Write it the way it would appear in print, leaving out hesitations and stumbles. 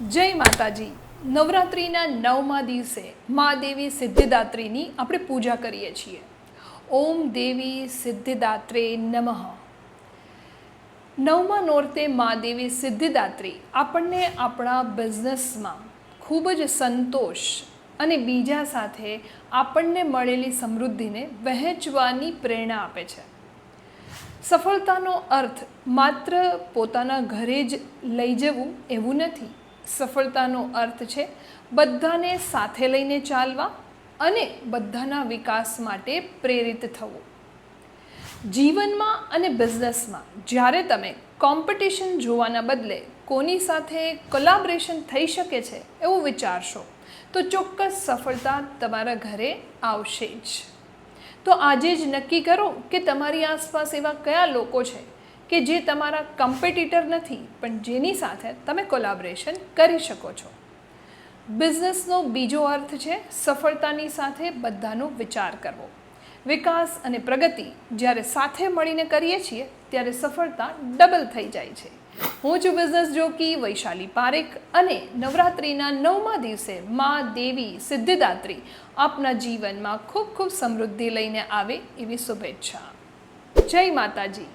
જય માતાજી. નવરાત્રિના 9મા દિવસે મા દેવી સિદ્ધિદાત્રીની આપણે પૂજા કરીએ છીએ. ઓમ દેવી સિદ્ધિદાત્રે નમઃ. 9મા નોરતે મા દેવી સિદ્ધિદાત્રી આપણને આપણા બિઝનેસમાં ખૂબ જ સંતોષ અને બીજા સાથે આપણને મળેલી સમૃદ્ધિને વહેંચવાની પ્રેરણા આપે છે. સફળતાનો અર્થ માત્ર પોતાના ઘરે જ લઈ જવું એવું નથી. સફળતાનો અર્થ છે બધાને સાથે લઈને ચાલવા અને બધાના વિકાસ માટે પ્રેરિત થવું. જીવનમાં અને બિઝનેસમાં જ્યારે તમે કોમ્પિટિશન જોવાના બદલે કોની સાથે કોલાબરેશન થઈ શકે છે એવું વિચારશો તો ચોક્કસ સફળતા તમારા ઘરે આવશે જ. તો આજે જ નક્કી કરો કે તમારી આસપાસ એવા કયા લોકો છે કે જે તમારા કમ્પિટિટર નથી પણ જેની સાથે તમે કોલાબરેશન કરી શકો છો. બિઝનેસનો બીજો અર્થ છે સફળતાની સાથે બધાનો વિચાર કરવો. વિકાસ અને પ્રગતિ જ્યારે સાથે મળીને કરીએ છીએ ત્યારે સફળતા ડબલ થઈ જાય છે. હું છું બિઝનેસ જોકી વૈશાલી પારેખ અને નવરાત્રિના 9મા દિવસે મા દેવી સિદ્ધિદાત્રી આપના જીવનમાં ખૂબ ખૂબ સમૃદ્ધિ લઈને આવે એવી શુભેચ્છા. જય માતાજી.